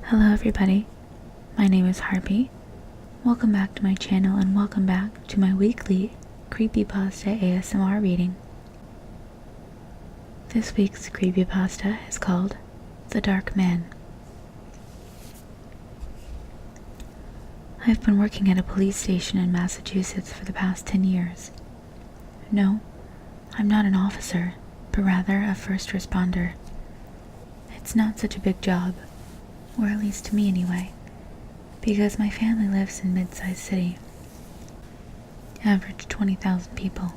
Hello everybody, my name is Harpy. Welcome back to my channel and welcome back to my weekly Creepypasta ASMR reading. This week's Creepypasta is called The Dark Man. I've been working at a police station in Massachusetts for the past 10 years. No, I'm not an officer, but rather a first responder. It's not such a big job, or at least to me anyway, because my family lives in a mid-sized city. Average 20,000 people.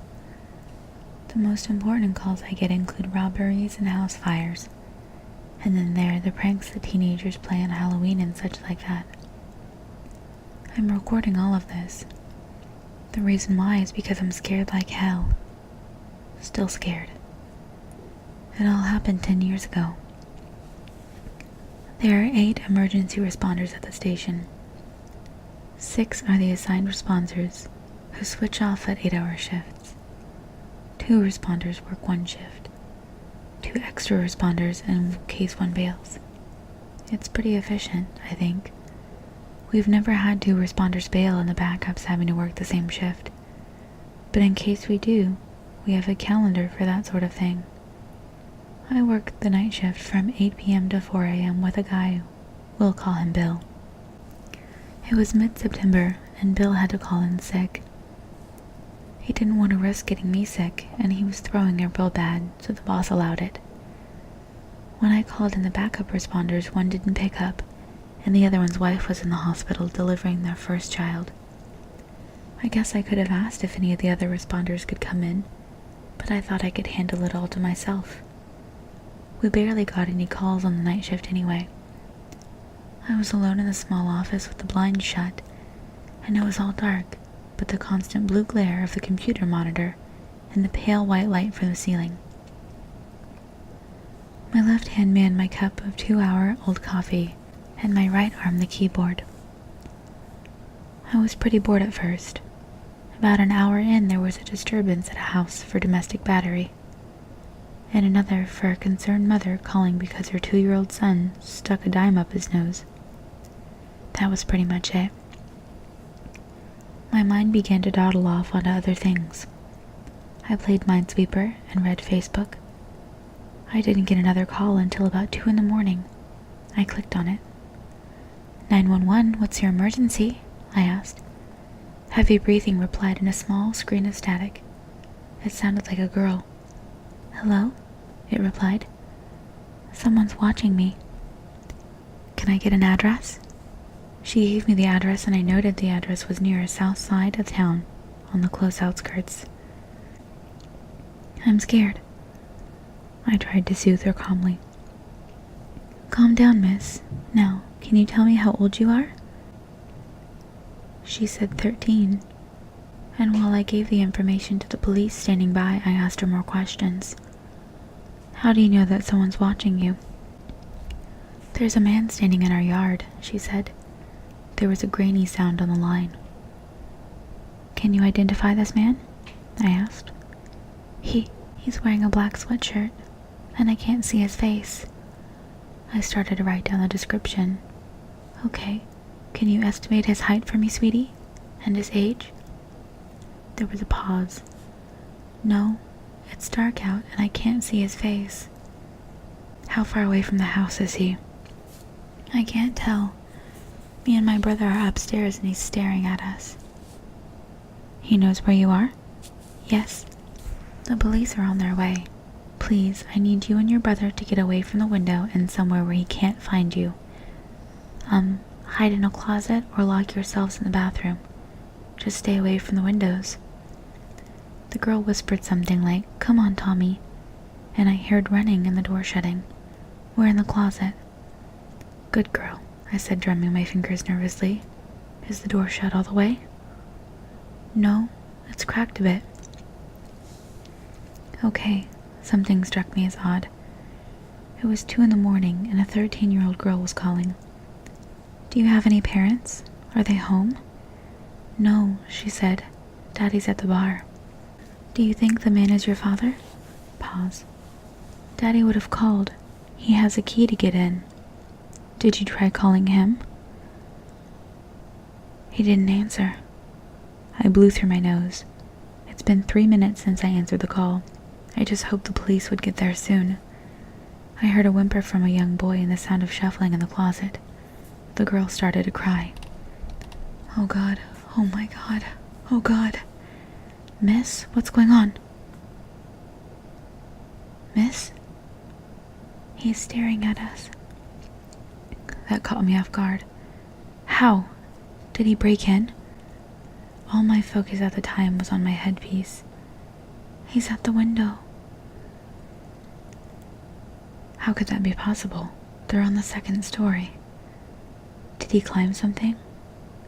The most important calls I get include robberies and house fires, and then there are the pranks that teenagers play on Halloween and such like that. I'm recording all of this. The reason why is because I'm scared like hell. Still scared. It all happened 10 years ago. There are 8 emergency responders at the station. 6 are the assigned responders, who switch off at 8-hour shifts. 2 responders work 1 shift. 2 extra responders in case one bails. It's pretty efficient, I think. We've never had 2 responders bail and the backups having to work the same shift. But in case we do, we have a calendar for that sort of thing. I work the night shift from 8 p.m. to 4 a.m. with a guy, we'll call him Bill. It was mid-September and Bill had to call in sick. He didn't want to risk getting me sick and he was throwing it real bad, so the boss allowed it. When I called in the backup responders, one didn't pick up and the other one's wife was in the hospital delivering their first child. I guess I could have asked if any of the other responders could come in, but I thought I could handle it all to myself. We barely got any calls on the night shift anyway. I was alone in the small office with the blinds shut, and it was all dark, but the constant blue glare of the computer monitor and the pale white light from the ceiling. My left hand manned my cup of 2-hour-old coffee, and my right arm the keyboard. I was pretty bored at first. About an hour in, there was a disturbance at a house for domestic battery, and another for a concerned mother calling because her 2-year-old son stuck a dime up his nose. That was pretty much it. My mind began to dawdle off onto other things. I played Minesweeper and read Facebook. I didn't get another call until about 2 in the morning. I clicked on it. 911, what's your emergency? I asked. Heavy breathing replied in a small screen of static. It sounded like a girl. Hello? It replied. Someone's watching me. Can I get an address? She gave me the address and I noted the address was near a south side of town, on the close outskirts. I'm scared. I tried to soothe her calmly. Calm down, miss. Now, can you tell me how old you are? She said 13. And while I gave the information to the police standing by, I asked her more questions. How do you know that someone's watching you? There's a man standing in our yard, she said. There was a grainy sound on the line. Can you identify this man? I asked. He's wearing a black sweatshirt, and I can't see his face. I started to write down the description. Okay, can you estimate his height for me, sweetie? And his age? There was a pause. No, it's dark out and I can't see his face. How far away from the house is he? I can't tell. Me and my brother are upstairs and he's staring at us. He knows where you are? Yes. The police are on their way. Please, I need you and your brother to get away from the window and somewhere where he can't find you. Hide in a closet or lock yourselves in the bathroom. Just stay away from the windows. The girl whispered something like, Come on, Tommy. And I heard running and the door shutting. We're in the closet. Good girl, I said, drumming my fingers nervously. Is the door shut all the way? No, it's cracked a bit. Okay, something struck me as odd. It was 2 in the morning and a 13-year-old girl was calling. Do you have any parents? Are they home? No, she said. Daddy's at the bar. Do you think the man is your father? Pause. Daddy would have called. He has a key to get in. Did you try calling him? He didn't answer. I blew through my nose. It's been 3 minutes since I answered the call. I just hoped the police would get there soon. I heard a whimper from a young boy and the sound of shuffling in the closet. The girl started to cry. Oh God, oh my God, oh God. Miss, what's going on? Miss? He's staring at us. That caught me off guard. How? Did he break in? All my focus at the time was on my headpiece. He's at the window. How could that be possible? They're on the 2nd story. Did he climb something?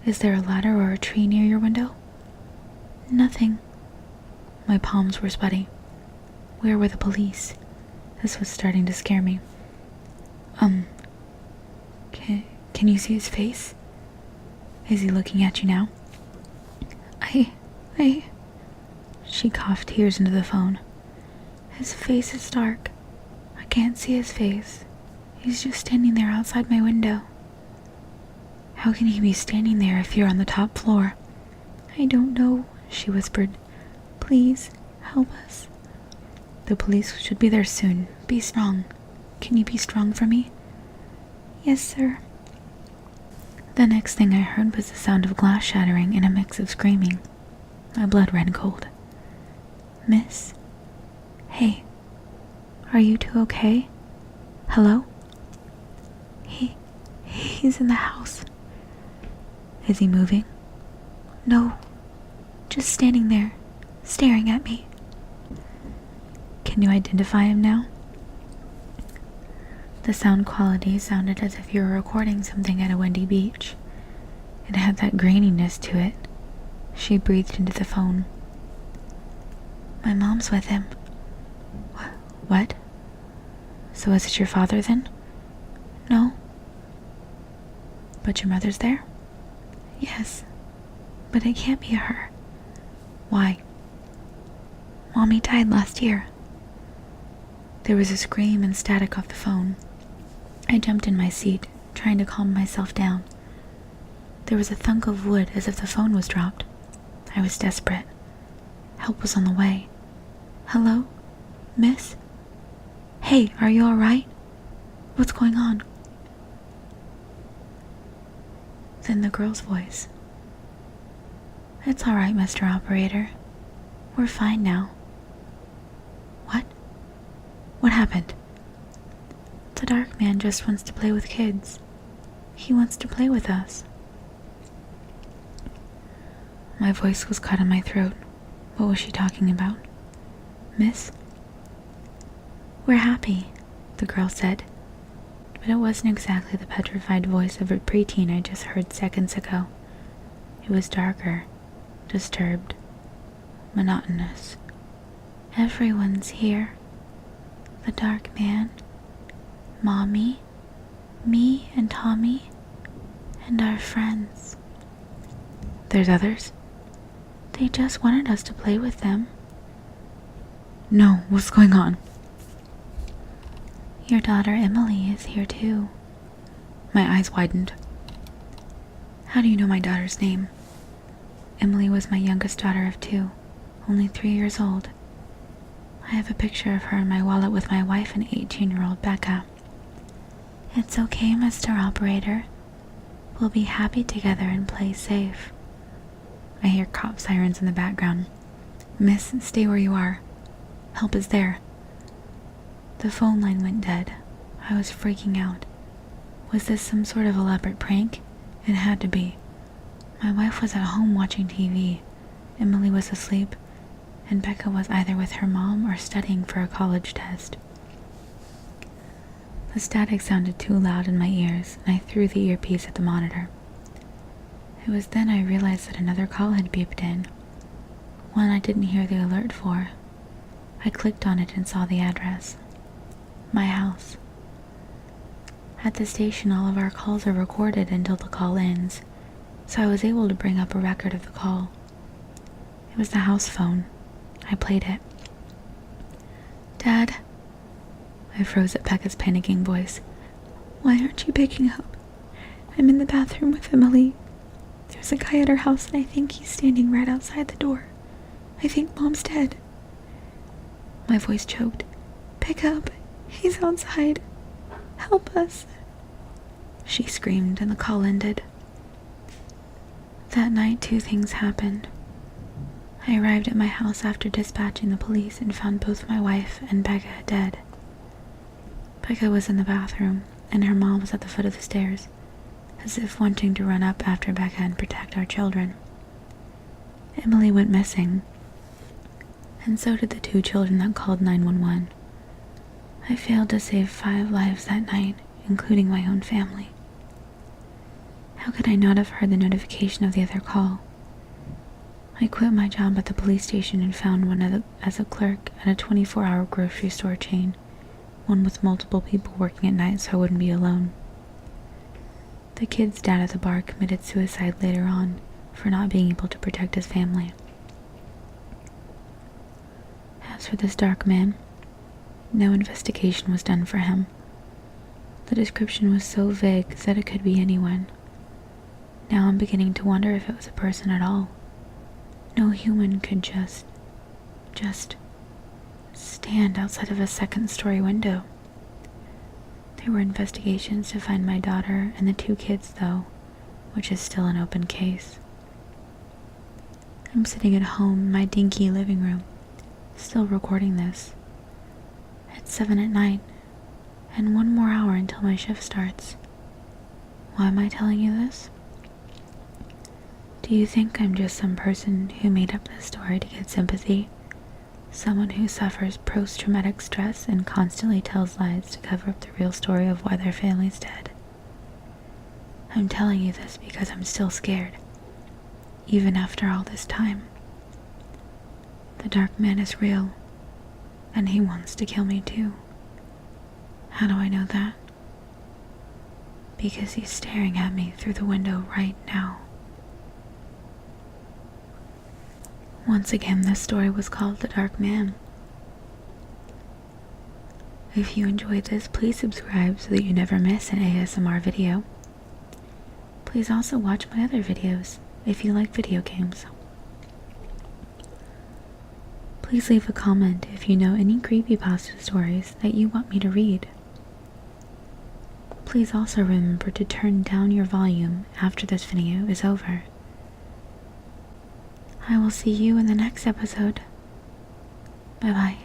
Is there a ladder or a tree near your window? Nothing. My palms were sweaty. Where were the police? This was starting to scare me. Can you see his face? Is he looking at you now? She coughed tears into the phone. His face is dark. I can't see his face. He's just standing there outside my window. How can he be standing there if you're on the top floor? I don't know, she whispered. Please, help us. The police should be there soon. Be strong. Can you be strong for me? Yes, sir. The next thing I heard was the sound of glass shattering and a mix of screaming. My blood ran cold. Miss? Hey, are you two okay? Hello? He's in the house. Is he moving? No, just standing there, staring at me. Can you identify him now? The sound quality sounded as if you were recording something at a windy beach. It had that graininess to it. She breathed into the phone. My mom's with him. What? So is it your father then? No. But your mother's there? Yes. But it can't be her. Why? Mommy died last year. There was a scream and static off the phone. I jumped in my seat, trying to calm myself down. There was a thunk of wood as if the phone was dropped. I was desperate. Help was on the way. Hello? Miss? Hey, are you alright? What's going on? Then the girl's voice. It's alright, Mr. Operator. We're fine now. What? What happened? The dark man just wants to play with kids. He wants to play with us. My voice was caught in my throat. What was she talking about? Miss? We're happy, the girl said. But it wasn't exactly the petrified voice of a preteen I just heard seconds ago. It was darker, disturbed, monotonous. Everyone's here. The dark man, Mommy, me and Tommy, and our friends. There's others? They just wanted us to play with them. No, what's going on? Your daughter Emily is here too. My eyes widened. How do you know my daughter's name? Emily was my youngest daughter of 2, only 3 years old. I have a picture of her in my wallet with my wife and 18-year-old Becca. It's okay, Mr. Operator. We'll be happy together and play safe. I hear cop sirens in the background. Miss, stay where you are. Help is there. The phone line went dead. I was freaking out. Was this some sort of elaborate prank? It had to be. My wife was at home watching TV. Emily was asleep, and Becca was either with her mom or studying for a college test. The static sounded too loud in my ears, and I threw the earpiece at the monitor. It was then I realized that another call had beeped in, one I didn't hear the alert for. I clicked on it and saw the address. My house. At the station, all of our calls are recorded until the call ends, so I was able to bring up a record of the call. It was the house phone. I played it. Dad, I froze at Becca's panicking voice. Why aren't you picking up? I'm in the bathroom with Emily. There's a guy at our house and I think he's standing right outside the door. I think Mom's dead. My voice choked. Pick up. He's outside. Help us. She screamed and the call ended. That night, 2 things happened. I arrived at my house after dispatching the police and found both my wife and Becca dead. Becca was in the bathroom, and her mom was at the foot of the stairs, as if wanting to run up after Becca and protect our children. Emily went missing, and so did the 2 children that called 911. I failed to save 5 lives that night, including my own family. How could I not have heard the notification of the other call? I quit my job at the police station and found one as a clerk at a 24-hour grocery store chain, one with multiple people working at night so I wouldn't be alone. The kid's dad at the bar committed suicide later on for not being able to protect his family. As for this dark man, no investigation was done for him. The description was so vague that it could be anyone. Now I'm beginning to wonder if it was a person at all. No human could just stand outside of a second-story window. There were investigations to find my daughter and the 2 kids, though, which is still an open case. I'm sitting at home in my dinky living room, still recording this. It's 7 at night, and 1 more hour until my shift starts. Why am I telling you this? Do you think I'm just some person who made up this story to get sympathy? Someone who suffers post-traumatic stress and constantly tells lies to cover up the real story of why their family's dead? I'm telling you this because I'm still scared, even after all this time. The dark man is real, and he wants to kill me too. How do I know that? Because he's staring at me through the window right now. Once again, this story was called The Dark Man. If you enjoyed this, please subscribe so that you never miss an ASMR video. Please also watch my other videos if you like video games. Please leave a comment if you know any creepypasta stories that you want me to read. Please also remember to turn down your volume after this video is over. I will see you in the next episode. Bye bye.